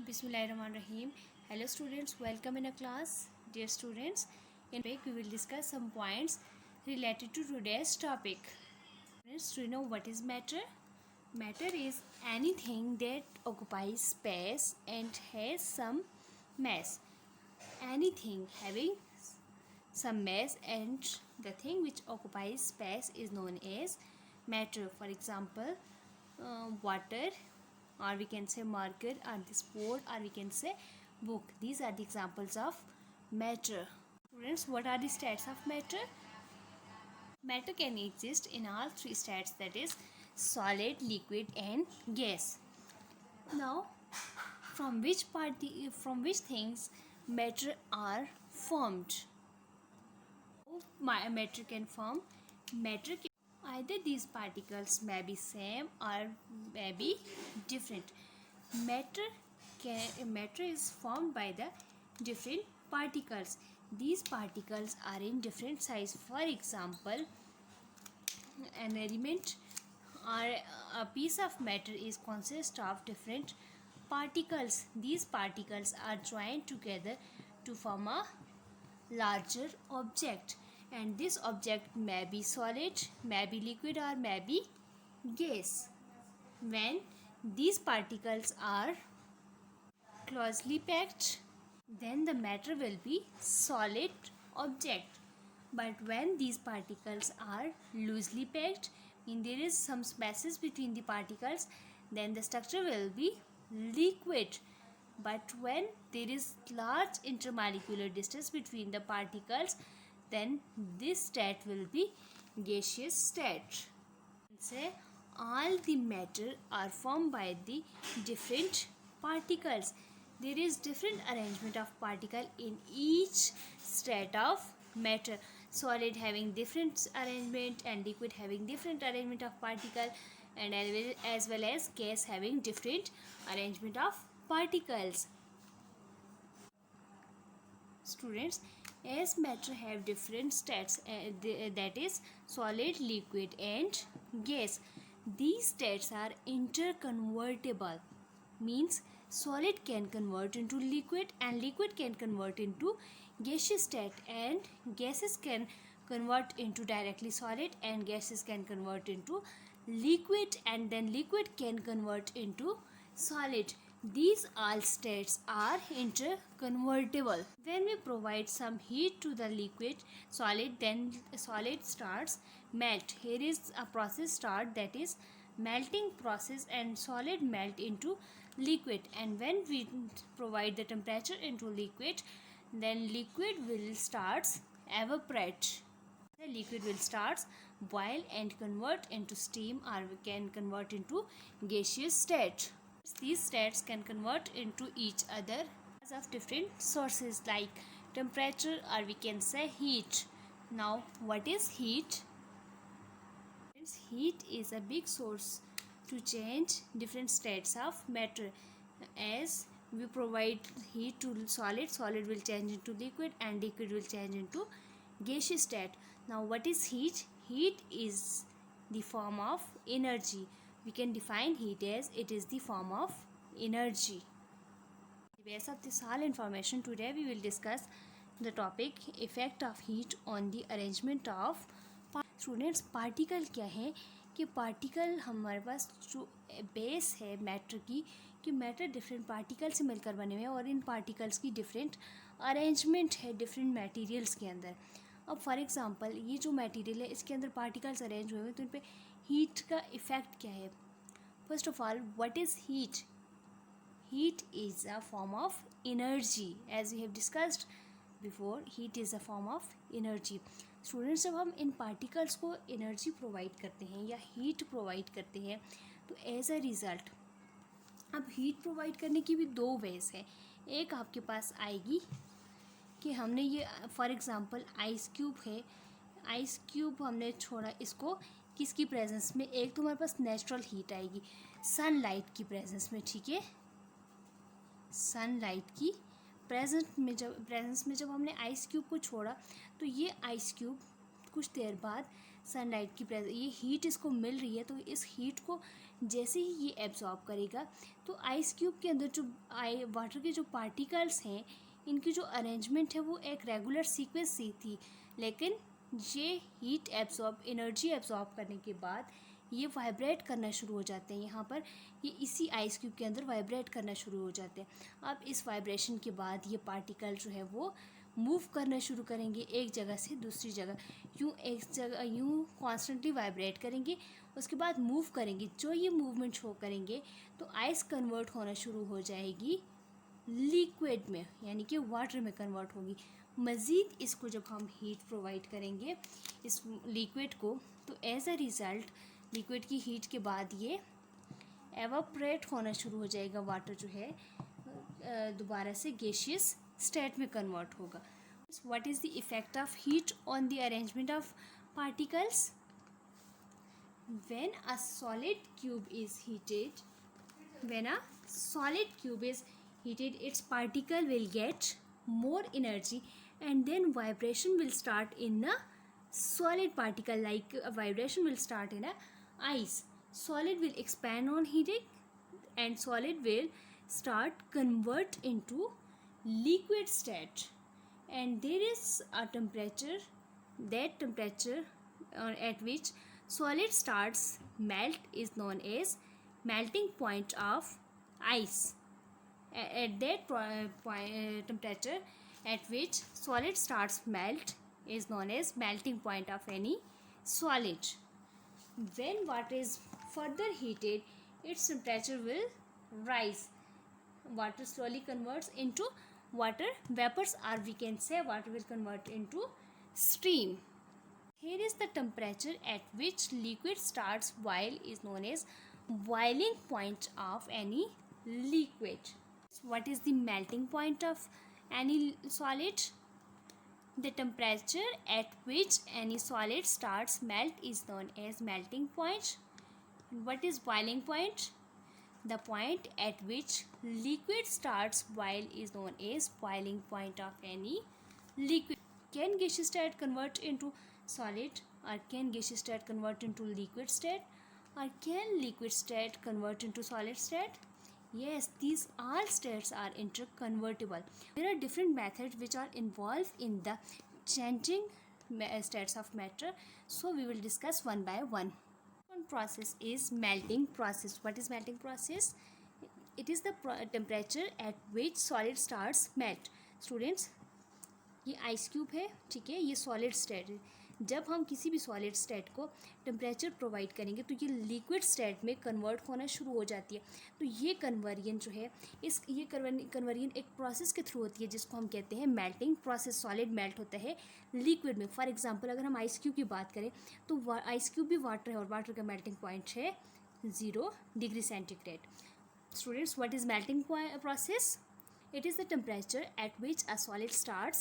Bismillahirrahmanirrahim. Hello students, welcome in a class. Dear students, in this we will discuss some points related to today's topic. Students, do you know what is matter? Matter is anything that occupies space and has some mass. Anything having some mass and the thing which occupies space is known as matter. For example, water, or we can say marker, or this board, or we can say book. These are the examples of matter. Students, what are the states of matter? Matter can exist in all three states, that is solid, liquid and gas. Now, from which things matter are formed? Matter can form. Either these particles may be same or may be different. Matter is formed by the different particles. These particles are in different size. For example, an element or a piece of matter is consist of different particles. These particles are joined together to form a larger object, and this object may be solid, may be liquid or may be gas. When these particles are closely packed, then the matter will be solid object. But when these particles are loosely packed, and there is some spaces between the particles, then the structure will be liquid. But when there is large intermolecular distance between the particles, then this state will be gaseous state. Say all the matter are formed by the different particles. There is different arrangement of particle in each state of matter. Solid having different arrangement and liquid having different arrangement of particle, and as well as gas having different arrangement of particles. Students, as matter have different states, that is solid, liquid and gas. These states are interconvertible, means solid can convert into liquid and liquid can convert into gaseous state, and gases can convert into directly solid and gases can convert into liquid, and then liquid can convert into solid. These all states are interconvertible. When we provide some heat to the liquid solid, then solid starts melt. Here is a process start, that is melting process, and solid melt into liquid. And when we provide the temperature into liquid, then liquid will starts evaporate. The liquid will starts boil and convert into steam, or we can convert into gaseous state. These states can convert into each other because of different sources like temperature, or we can say heat. Now, what is heat? Heat is a big source to change different states of matter. As we provide heat to solid, solid will change into liquid and liquid will change into gaseous state. Now, what is heat? Heat is the form of energy. We can define heat as it is the form of energy. On the basis of this all information, today we will discuss the topic effect of heat on the arrangement of students. Particle क्या है कि particle हमारे पास जो base है matter की, कि matter different particle से मिलकर बने हुए हैं और इन पार्टिकल्स की डिफरेंट अरेंजमेंट है डिफरेंट मटेरियल्स के अंदर. अब फॉर एग्जांपल ये जो मटेरियल है इसके अंदर पार्टिकल्स अरेंज हुए हैं, तो इन पे हीट का इफ़ेक्ट क्या है? First of all, what is heat? Heat is a form of energy. As we have discussed before, heat is a form of energy. Students, जब हम इन पार्टिकल्स को एनर्जी प्रोवाइड करते हैं या हीट प्रोवाइड करते हैं, तो एज अ रिज़ल्ट, अब हीट प्रोवाइड करने की भी दो वेज है. एक आपके पास आएगी कि हमने ये फॉर एग्ज़ाम्पल आइस क्यूब है, आइस क्यूब हमने छोड़ा इसको किसकी प्रेजेंस में, एक तो हमारे पास नेचुरल हीट आएगी सनलाइट की प्रेजेंस में, ठीक है. सनलाइट की प्रेजेंस में जब हमने आइस क्यूब को छोड़ा, तो ये आइस क्यूब कुछ देर बाद सनलाइट की ये हीट इसको मिल रही है, तो इस हीट को जैसे ही ये एब्जॉर्ब करेगा तो आइस क्यूब के अंदर जो वाटर के जो पार्टिकल्स हैं इनकी जो अरेंजमेंट है वो एक रेगुलर सीक्वेंस से थी, लेकिन ये हीट एनर्जी एब्जॉर्ब करने के बाद ये वाइब्रेट करना शुरू हो जाते हैं। यहाँ पर ये इसी आइस क्यूब के अंदर वाइब्रेट करना शुरू हो जाते हैं। अब इस वाइब्रेशन के बाद ये पार्टिकल जो है वो मूव करना शुरू करेंगे एक जगह से दूसरी जगह, यूँ कॉन्स्टेंटली वाइब्रेट करेंगे, उसके बाद मूव करेंगे। जो ये मूवमेंट शो करेंगे तो आइस कन्वर्ट होना शुरू हो जाएगी लिक्विड में, यानी कि वाटर में कन्वर्ट होगी। मज़ीद इसको जब हम हीट प्रोवाइड करेंगे इस लिक्विड को, तो एज अ रिज़ल्ट लिक्विड की हीट के बाद ये एवापोरेट होना शुरू हो जाएगा। वाटर जो है दोबारा से गैसियस स्टेट में कन्वर्ट होगा। What is the effect of heat on the arrangement of particles? When a solid cube is heated, its particle will get more energy, and then vibration will start in a solid particle, like a vibration will start in a ice. Solid will expand on heating, and solid will start convert into liquid state, and there is a temperature, that temperature at which solid starts melt is known as melting point of ice. At that temperature at which solid starts melt is known as melting point of any solid. When water is further heated, its temperature will rise. Water slowly converts into water vapors, or we can say water will convert into steam. Here is the temperature at which liquid starts boil is known as boiling point of any liquid. What is the melting point of any solid? The temperature at which any solid starts melt is known as melting point. What is boiling point? The point at which liquid starts boil is known as boiling point of any liquid. Can gaseous state convert into solid, or can gaseous state convert into liquid state, or can liquid state convert into solid state? Yes, these all states are interconvertible. There are different methods which are involved in the changing states of matter, so we will discuss one by one. One process is melting process. What is melting process? It is the temperature at which solid starts melt. Students, ये ice cube है, ठीक है, ये solid state है। जब हम किसी भी सॉलिड स्टेट को टेम्परेचर प्रोवाइड करेंगे तो ये लिक्विड स्टेट में कन्वर्ट होना शुरू हो जाती है। तो ये कन्वर्जन जो है ये कन्वर्जन एक प्रोसेस के थ्रू होती है जिसको हम कहते हैं मेल्टिंग प्रोसेस। सॉलिड मेल्ट होता है लिक्विड में। फॉर एग्जांपल अगर हम आइस क्यूब की बात करें तो आइस क्यूब भी वाटर है और वाटर का मेल्टिंग पॉइंट है 0 degree centigrade. Students, what is melting process? It is the temperature at which a solid starts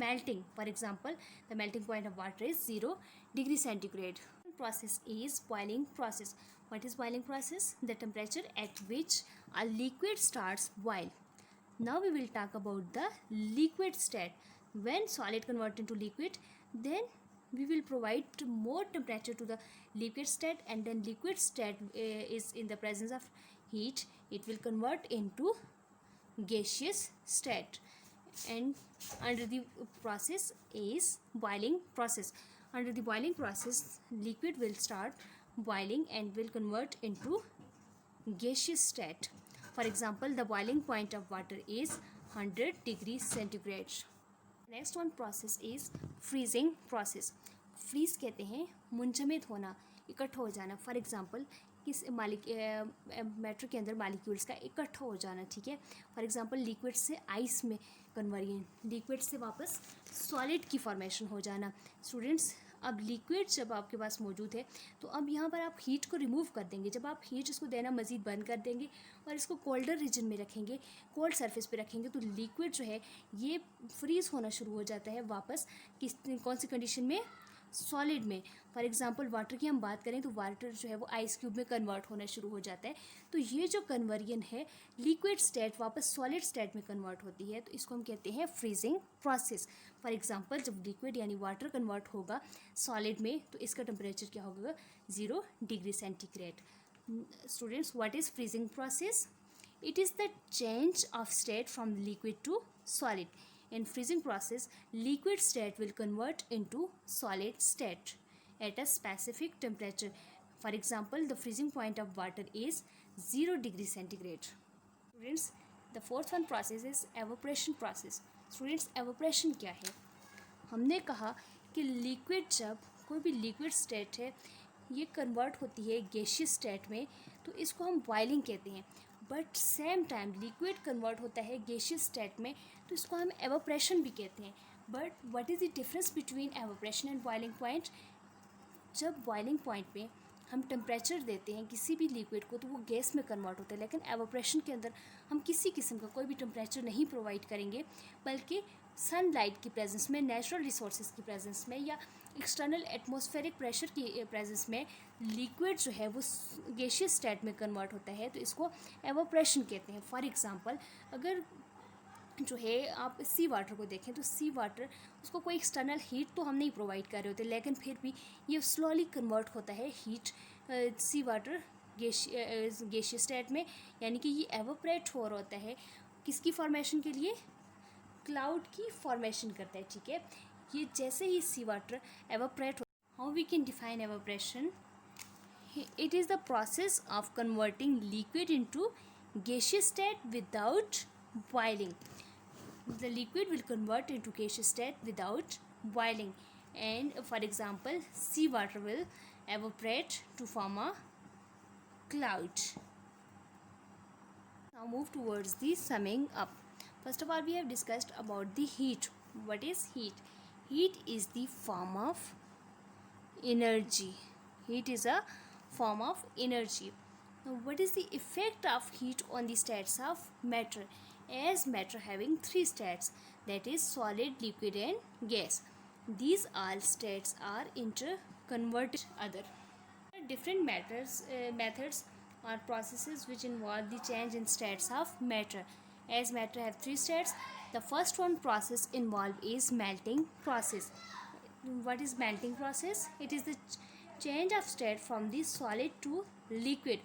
melting. For example, the melting point of water is 0 degree centigrade. Process is boiling process. What is boiling process? The temperature at which a liquid starts boil. Now we will talk about the liquid state. When solid convert into liquid, then we will provide more temperature to the liquid state, and then liquid state is in the presence of heat. It will convert into gaseous state, and under the process is boiling process. Under the boiling process, liquid will start boiling and will convert into gaseous state. For example, the boiling point of water is 100 degrees centigrade. Next one process is freezing process. Freeze कहते हैं मुंजमद होना, इकट्ठा हो जाना। For example किस matter के अंदर molecules का इकट्ठा हो जाना, ठीक है। फॉर एग्जांपल लिक्विड से आइस में कन्वर्जन, लिक्विड से वापस सॉलिड की फॉर्मेशन हो जाना। स्टूडेंट्स, अब लिक्विड जब आपके पास मौजूद है तो अब यहाँ पर आप हीट को रिमूव कर देंगे। जब आप हीट इसको देना मज़ीद बंद कर देंगे और इसको कोल्डर रीजन में रखेंगे, कोल्ड सरफेस पे रखेंगे, तो लिक्विड जो है ये फ्रीज़ होना शुरू हो जाता है वापस। कौन सी कंडीशन में? सॉलिड में। फॉर एग्जांपल वाटर की हम बात करें तो वाटर जो है वो आइस क्यूब में कन्वर्ट होना शुरू हो जाता है। तो ये जो कन्वर्जन है लिक्विड स्टेट वापस सॉलिड स्टेट में कन्वर्ट होती है, तो इसको हम कहते हैं फ्रीजिंग प्रोसेस। फॉर एग्जांपल जब लिक्विड यानी वाटर कन्वर्ट होगा सॉलिड में तो इसका टेम्परेचर क्या होगा, 0 degree centigrade. Students, what is freezing process? It is the change of state from liquid to solid. In freezing process, liquid state will convert into solid state at a specific temperature. For example, the freezing point of water is 0 degree centigrade. Students, the fourth one process is evaporation process. Students, evaporation क्या है? हमने कहा कि liquid जब कोई भी liquid state है ये कन्वर्ट होती है गैसियस स्टेट में, तो इसको हम बॉइलिंग कहते हैं। But same time liquid convert होता है गैसियस स्टेट में, तो इसको हम एवापोरेशन भी कहते हैं। But what is the difference between evaporation and boiling point? जब बॉइलिंग पॉइंट पे हम टेम्परेचर देते हैं किसी भी लिक्विड को तो वो गैस में कन्वर्ट होता है, लेकिन एवापोरेशन के अंदर हम किसी किस्म का कोई भी टेम्परेचर नहीं प्रोवाइड करेंगे, बल्कि सनलाइट की प्रेजेंस में, नेचुरल रिसोर्सेज की प्रेजेंस में या एक्सटर्नल एटमॉस्फेरिक प्रेशर की प्रेजेंस में लिक्विड जो है वो गैसियस स्टेट में कन्वर्ट होता है, तो इसको एवापोरेशन कहते हैं। फॉर एग्जांपल अगर जो है आप सी वाटर को देखें तो सी वाटर उसको कोई एक्सटर्नल हीट तो हम नहीं प्रोवाइड कर रहे होते, लेकिन फिर भी ये स्लोली कन्वर्ट होता है हीट सी वाटर गैसियस स्टेट में, यानी कि ये एवोपरेट हो रहा होता है किसकी फॉर्मेशन के लिए, क्लाउड की फॉर्मेशन करता है। ठीक है, ये जैसे ही सी वाटर एवोपरेट हो, how we can define evaporation? It is the process of converting liquid into gaseous state without boiling. The liquid will convert into gaseous state without boiling, and for example seawater will evaporate to form a cloud. Now move towards the summing up. First of all, we have discussed about the heat. What is heat? Heat is the form of energy. Heat is a form of energy. Now, what is the effect of heat on the states of matter? As matter having three states, that is solid, liquid and gas. These all states are interconverted other. Different methods or processes which involve the change in states of matter. As matter have three states, the first one process involved is melting process. What is melting process? It is the change of state from the solid to liquid.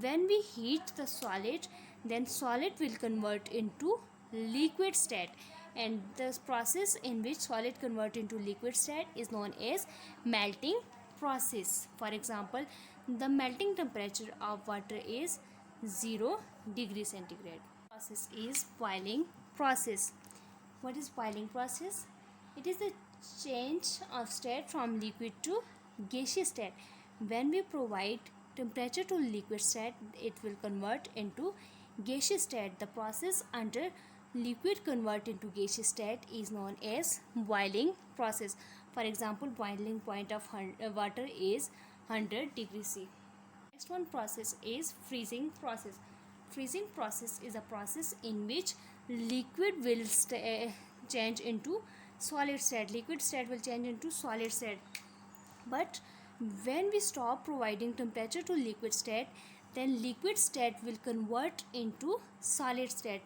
When we heat the solid, then solid will convert into liquid state, and the process in which solid convert into liquid state is known as melting process. For example, the melting temperature of water is 0 degree centigrade. Process is boiling process. What is boiling process? It is the change of state from liquid to gaseous state. When we provide temperature to liquid state, it will convert into gaseous state. The process under liquid convert into gaseous state is known as boiling process. For example, boiling point of water is 100 degrees C. Next one process is freezing process. Freezing process is a process in which liquid will change into solid state. Liquid state will change into solid state. But when we stop providing temperature to liquid state, then liquid state will convert into solid state.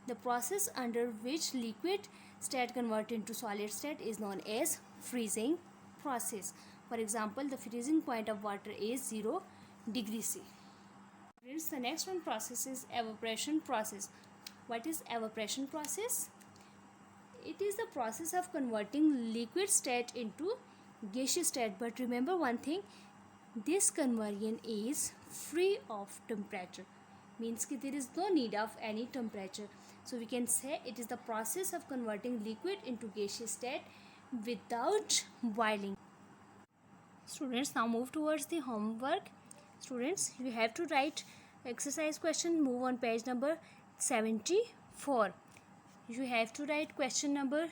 The process under which liquid state convert into solid state is known as freezing process. For example, the freezing point of water is 0 degree C. The next one process is evaporation process. What is evaporation process? It is the process of converting liquid state into gaseous state. But remember one thing, this conversion is free of temperature, means that there is no need of any temperature. So we can say it is the process of converting liquid into gaseous state without boiling. Students, now move towards the homework. Students, you have to write exercise question. Move on page number 74. You have to write question number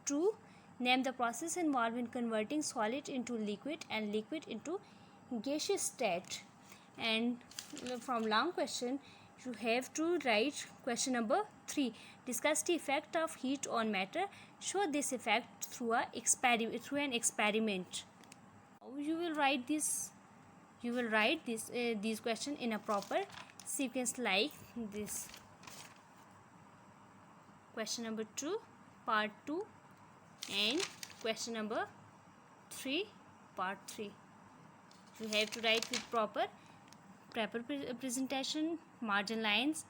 2. Name the process involved in converting solid into liquid and liquid into gaseous state. And from long question, you have to write question number 3. Discuss the effect of heat on matter. Show this effect through an experiment. you will write this these question in a proper sequence like this. Question number 2 part 2 and question number 3 part 3. You have to write with proper presentation, margin lines,